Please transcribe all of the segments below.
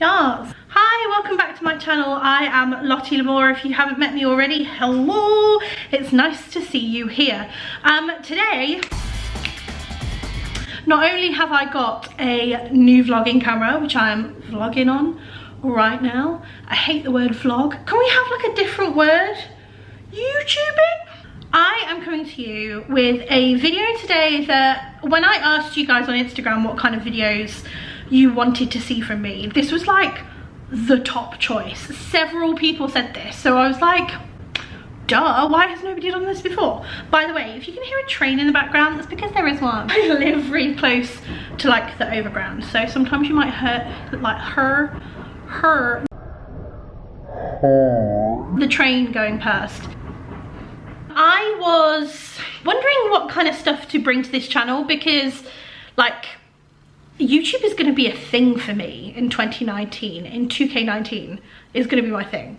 Yes. Hi, welcome back to my channel. I am Lottie Lamore. If you haven't met me already, hello. It's nice to see you here. Today, not only have I got a new vlogging camera, which I am vlogging on right now. I hate the word vlog. Can we have like a different word? YouTubing? I am coming to you with a video today that when I asked you guys on Instagram what kind of videos you wanted to see from me, this was like the top choice. Several people said this, so I was like, duh, why has nobody done this before? By the way, if you can hear a train in the background, that's because there is one. I live really close to like the overground, so sometimes you might hear the train going past. I was wondering what kind of stuff to bring to this channel because like YouTube is going to be a thing for me in 2019, in 2K19 is going to be my thing.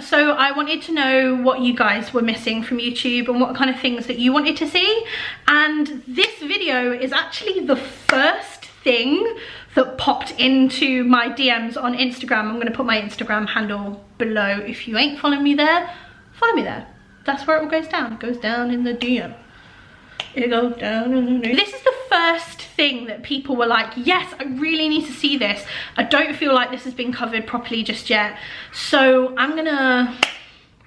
So I wanted to know what you guys were missing from YouTube and what kind of things that you wanted to see. And this video is actually the first thing that popped into my DMs on Instagram. I'm going to put my Instagram handle below. If you ain't following me there, follow me there. That's where it all goes down. It goes down in the DM. It goes down in the DM. This is the first thing that people were like, yes, I really need to see this. I don't feel like this has been covered properly just yet. So I'm gonna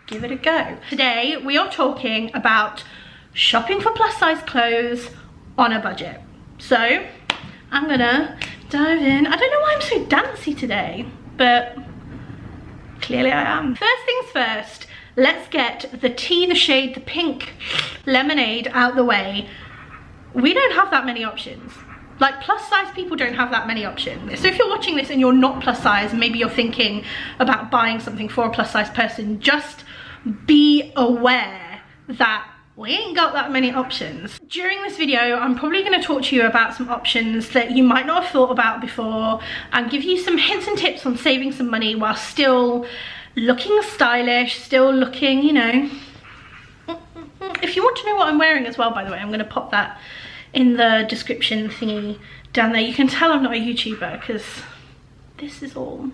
give it a go. Today, we are talking about shopping for plus size clothes on a budget. So I'm gonna dive in. I don't know why I'm so dancey today, but clearly I am. First things first, let's get the tea, the shade, the pink lemonade out the way. We don't have that many options. Like plus size people don't have that many options. So if you're watching this and you're not plus size, and maybe you're thinking about buying something for a plus size person, just be aware that we ain't got that many options. During this video, I'm probably going to talk to you about some options that you might not have thought about before and give you some hints and tips on saving some money while still looking stylish, still looking, you know. If you want to know what I'm wearing as well, by the way, I'm going to pop that in the description thingy down there. You can tell I'm not a YouTuber because this is all,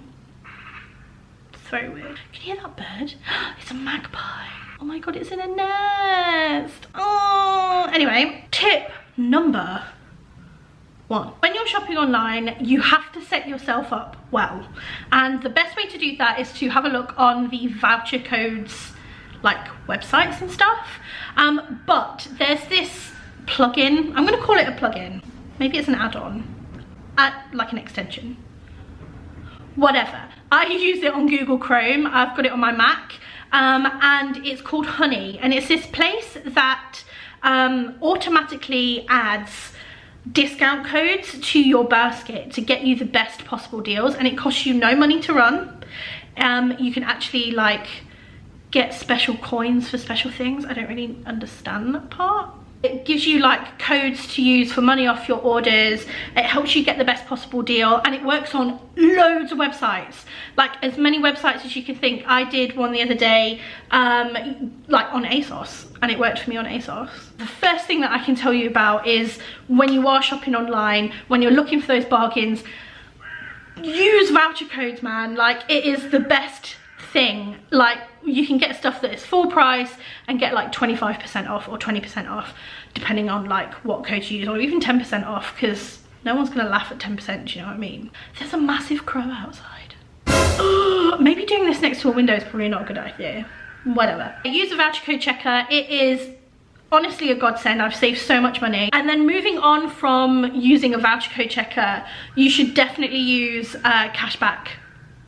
it's very weird. Can you hear that bird? It's a magpie. Oh my god, it's in a nest. Oh, anyway, tip number 1. When you're shopping online, you have to set yourself up well. And the best way to do that is to have a look on the Voucher Codes like websites and stuff. But there's this plugin, I'm gonna call it a plugin. Maybe it's an add-on, like an extension. Whatever. I use it on Google Chrome. I've got it on my Mac. And it's called Honey. And it's this place that automatically adds discount codes to your basket to get you the best possible deals, and it costs you no money to run. You can actually like get special coins for special things. I don't really understand that part. It gives you like codes to use for money off your orders. It helps you get the best possible deal, and it works on loads of websites, like as many websites as you can think. I did one the other day like on ASOS, and it worked for me on ASOS. The first thing that I can tell you about is when you are shopping online, when you're looking for those bargains, use voucher codes, man. Like it is the best thing. Like you can get stuff that is full price and get like 25% off or 20% off depending on like what code you use, or even 10% off, because no one's gonna laugh at 10%, do you know what I mean? There's a massive crow outside. Maybe doing this next to a window is probably not a good idea. Whatever. I use a voucher code checker. It is honestly a godsend. I've saved so much money. And then moving on from using a voucher code checker, you should definitely use cashback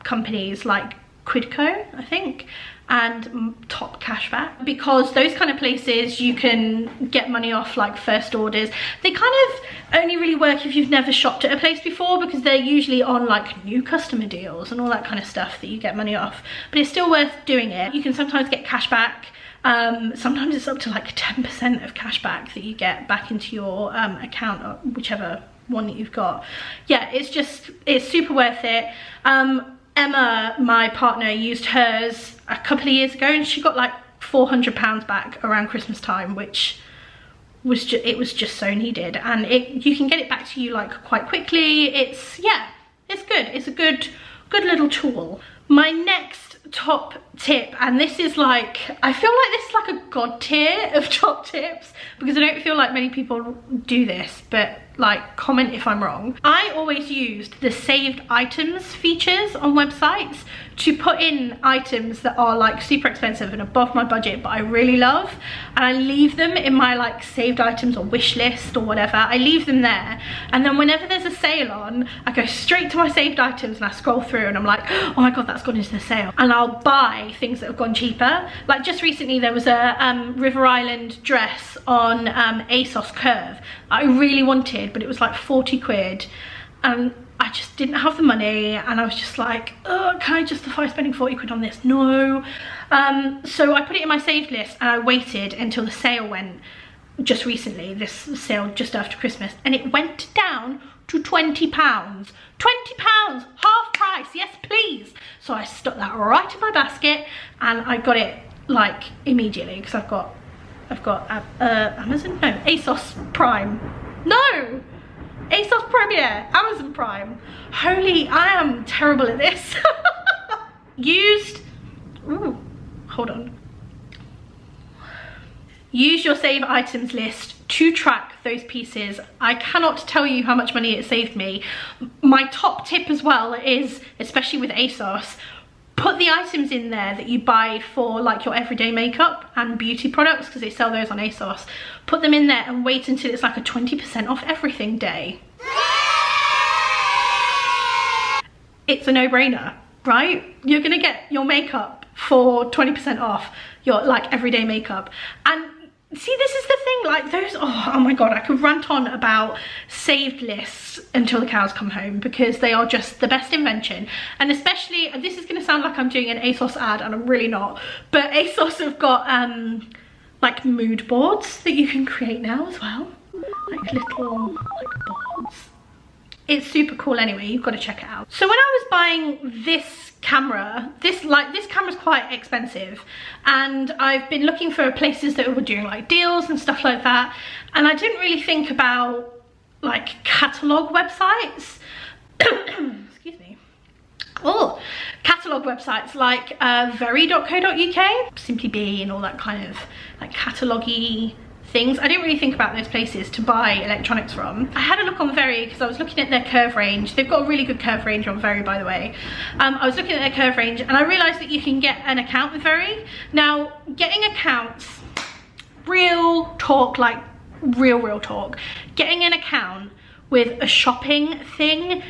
companies like Quidco, I think, and Top Cashback, because those kind of places you can get money off like first orders. They kind of only really work if you've never shopped at a place before, because they're usually on like new customer deals and all that kind of stuff that you get money off, but it's still worth doing it. You can sometimes get cashback. Sometimes it's up to like 10% of cashback that you get back into your account, or whichever one that you've got. Yeah, it's super worth it. Emma, my partner, used hers a couple of years ago and she got like £400 back around Christmas time, which was just so needed, and you can get it back to you like quite quickly. It's, yeah, it's good. It's a good good little tool. My next top tip, and this is like, I feel like this is like a god tier of top tips because I don't feel like many people do this, but like, comment if I'm wrong. I always used the saved items features on websites to put in items that are like super expensive and above my budget but I really love, and I leave them in my like saved items or wish list or whatever. I leave them there, and then whenever there's a sale on, I go straight to my saved items and I scroll through and I'm like, oh my god, that's gone into the sale, and I'll buy things that have gone cheaper. Like just recently there was a River Island dress on ASOS Curve I really wanted, but it was like 40 quid and I just didn't have the money, and I was just like, oh, can I justify spending 40 quid on this? No. So I put it in my saved list and I waited until the sale went just recently, this sale just after Christmas, and it went down to £20. £20, half price, yes please. So I stuck that right in my basket and I got it like immediately because I've got Amazon, no, ASOS Prime, no, ASOS Premier, Amazon Prime. Holy, I am terrible at this. Hold on. Use your save items list to track those pieces. I cannot tell you how much money it saved me. My top tip as well is, especially with ASOS, put the items in there that you buy for like your everyday makeup and beauty products, because they sell those on ASOS. Put them in there and wait until it's like a 20% off everything day. It's a no-brainer, right? You're gonna get your makeup for 20% off your like everyday makeup. And see, this is the thing, like those, oh my god, I could rant on about saved lists until the cows come home because they are just the best invention. And especially, this is going to sound like I'm doing an ASOS ad and I'm really not, but ASOS have got like mood boards that you can create now as well, like little like boards. It's super cool anyway, you've got to check it out. So when I was buying this camera, this camera's quite expensive, and I've been looking for places that were doing like deals and stuff like that, and I didn't really think about like catalogue websites. Excuse me. Oh, catalogue websites like very.co.uk, Simply Be, and all that kind of like catalogue-y things. I didn't really think about those places to buy electronics from. I had a look on Very because I was looking at their curve range. They've got a really good curve range on Very, by the way. I was looking at their curve range and I realized that you can get an account with Very. Now, getting accounts, real talk, like real talk, getting an account with a shopping thing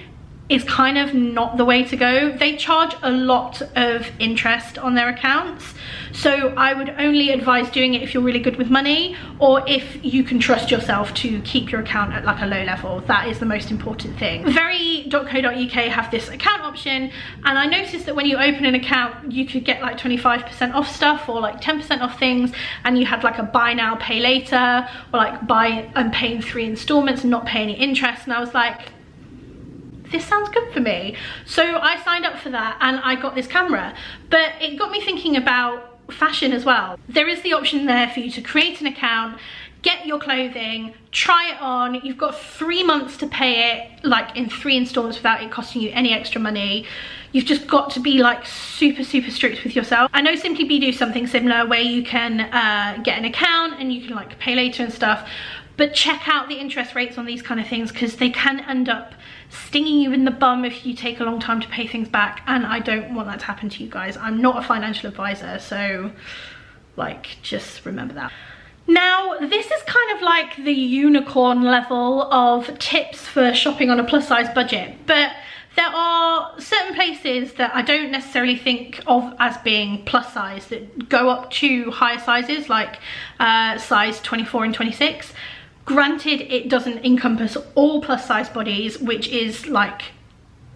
is kind of not the way to go. They charge a lot of interest on their accounts, so I would only advise doing it if you're really good with money, or if you can trust yourself to keep your account at like a low level. That is the most important thing. Very.co.uk have this account option, and I noticed that when you open an account you could get like 25% off stuff or like 10% off things, and you had like a buy now pay later, or like buy and pay in 3 installments and not pay any interest, and I was like, this sounds good for me. So I signed up for that and I got this camera, but it got me thinking about fashion as well. There is the option there for you to create an account, get your clothing, try it on. You've got 3 months to pay it like in 3 installments without it costing you any extra money. You've just got to be like super strict with yourself. I know Simply Be do something similar where you can get an account and you can like pay later and stuff, but check out the interest rates on these kind of things because they can end up stinging you in the bum if you take a long time to pay things back, and I don't want that to happen to you guys. I'm not a financial advisor, so like just remember that. Now, this is kind of like the unicorn level of tips for shopping on a plus size budget, but there are certain places that I don't necessarily think of as being plus size that go up to higher sizes, like size 24 and 26. Granted, it doesn't encompass all plus size bodies, which is like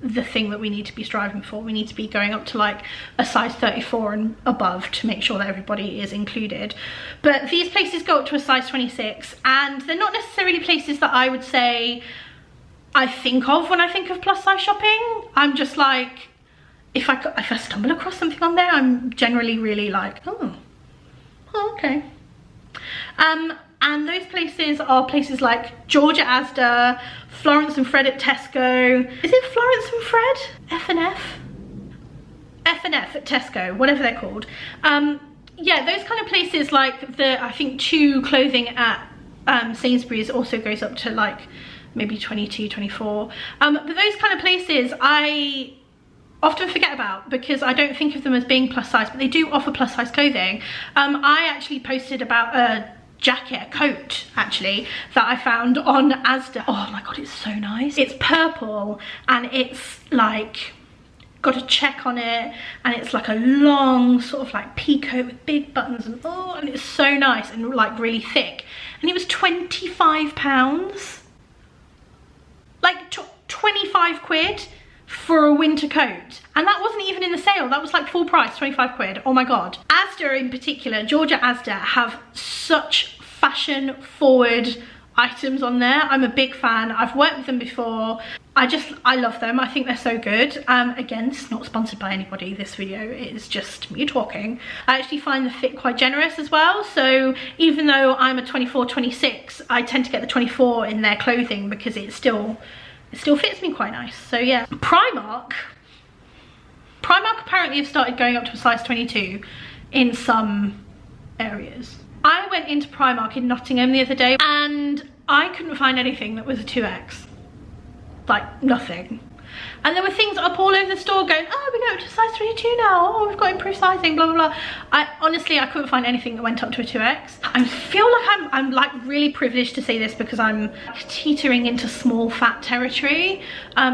the thing that we need to be striving for. We need to be going up to like a size 34 and above to make sure that everybody is included. But these places go up to a size 26, and they're not necessarily places that I would say I think of when I think of plus size shopping. I'm just like, if I stumble across something on there, I'm generally really like, oh okay. And those places are places like George at Asda, Florence and Fred at Tesco. Is it Florence and Fred? F&F? F&F at Tesco, whatever they're called. Yeah, those kind of places, like I think Chew clothing at Sainsbury's also goes up to like maybe 22, 24. But those kind of places I often forget about because I don't think of them as being plus size, but they do offer plus size clothing. I actually posted about a jacket, a coat actually, that I found on Asda. Oh my god, it's so nice. It's purple and it's like got a check on it, and it's like a long sort of like pea coat with big buttons, and oh, and it's so nice and like really thick, and it was £25. Like 25 quid for a winter coat, and that wasn't even in the sale. That was like full price, 25 quid. Oh my god. Asda in particular, Georgia Asda, have such fashion forward items on there. I'm a big fan. I've worked with them before. I love them. I think they're so good. Again, it's not sponsored by anybody, this video. It is just me talking. I actually find the fit quite generous as well. So even though I'm a 24, 26, I tend to get the 24 in their clothing because it still fits me quite nice. So yeah. Primark apparently have started going up to a size 22 in some areas. I went into Primark in Nottingham the other day and I couldn't find anything that was a 2X. Like nothing. And there were things up all over the store going, oh, we're going up to size 22 now, oh, we've got improved sizing, blah blah blah. Honestly, I couldn't find anything that went up to a 2X. I feel like I'm like really privileged to say this because I'm teetering into small fat territory,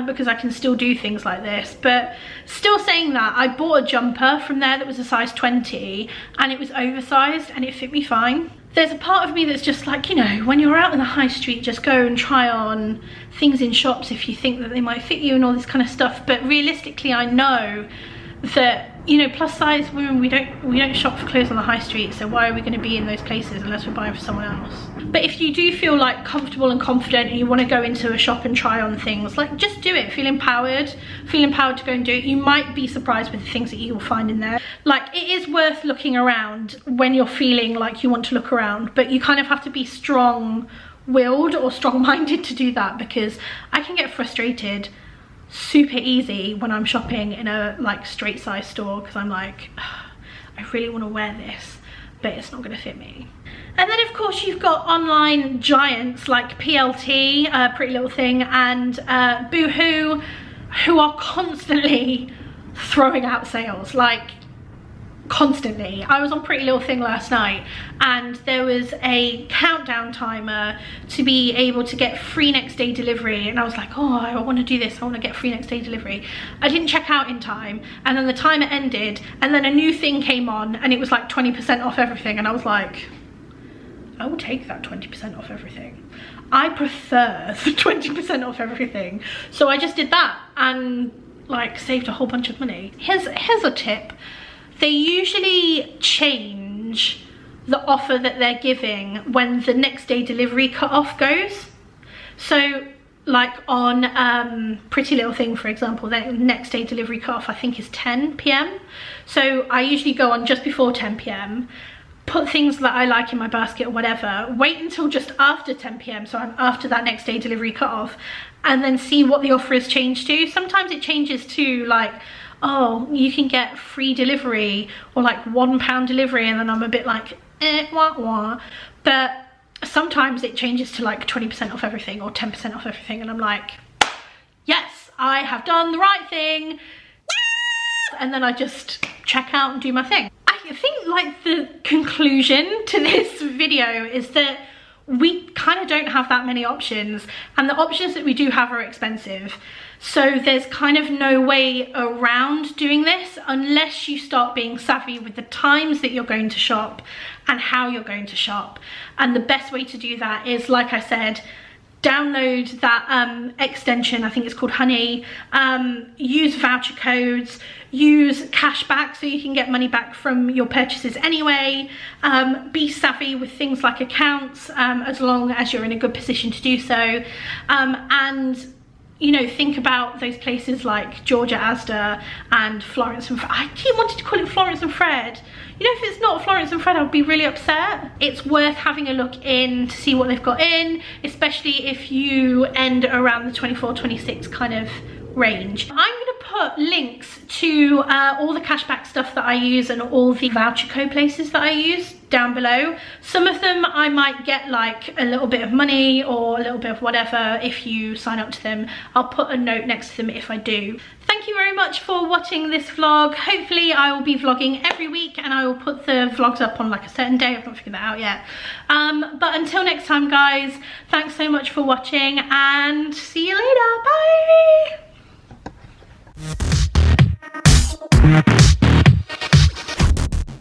because I can still do things like this. But still saying that, I bought a jumper from there that was a size 20 and it was oversized and it fit me fine. There's a part of me that's just like, you know, when you're out in the high street, just go and try on things in shops if you think that they might fit you and all this kind of stuff. But realistically, I know that, you know, plus size women, we don't shop for clothes on the high street, so why are we going to be in those places unless we're buying for someone else? But if you do feel like comfortable and confident and you want to go into a shop and try on things, like just do it. Feel empowered to go and do it. You might be surprised with the things that you will find in there. Like, it is worth looking around when you're feeling like you want to look around, but you kind of have to be strong-willed or strong-minded to do that, because I can get frustrated super easy when I'm shopping in a like straight size store because I'm like, I really want to wear this, but it's not going to fit me. And then of course you've got online giants like PLT, Pretty Little Thing, and Boohoo, who are constantly throwing out sales, like constantly. I was on Pretty Little Thing last night and there was a countdown timer to be able to get free next day delivery, and I was like, oh, I want to do this, I want to get free next day delivery. I didn't check out in time and then the timer ended and then a new thing came on and it was like 20% off everything, and I was like, I will take that 20% off everything. I prefer the 20% off everything. So I just did that and like saved a whole bunch of money. Here's a tip. They usually change the offer that they're giving when the next day delivery cutoff goes. So like on Pretty Little Thing, for example, their next day delivery cutoff I think is 10 PM. So I usually go on just before 10 PM, put things that I like in my basket or whatever, wait until just after 10 PM, so I'm after that next day delivery cutoff, and then see what the offer has changed to. Sometimes it changes to like, oh, you can get free delivery or like £1 delivery, and then I'm a bit like, wah wah. But sometimes it changes to like 20% off everything or 10% off everything, and I'm like, yes, I have done the right thing. And then I just check out and do my thing. I think like the conclusion to this video is that we kind of don't have that many options, and the options that we do have are expensive. So there's kind of no way around doing this unless you start being savvy with the times that you're going to shop and how you're going to shop. And the best way to do that is, like I said, download that extension, I think it's called Honey, use voucher codes, use cashback so you can get money back from your purchases anyway, be savvy with things like accounts as long as you're in a good position to do so, and you know, think about those places like Georgia Asda and Florence and Fred. I keep wanting to call it Florence and Fred. You know, if it's not Florence and Fred, I'll be really upset. It's worth having a look in to see what they've got in, especially if you end around the 24, 26 kind of range. I'm gonna put links to all the cashback stuff that I use and all the voucher code places that I use down below. Some of them I might get like a little bit of money or a little bit of whatever if you sign up to them. I'll put a note next to them if I do. Thank you very much for watching this vlog. Hopefully I will be vlogging every week and I will put the vlogs up on like a certain day. I've not figured that out yet. But until next time guys, thanks so much for watching and see you later. Bye!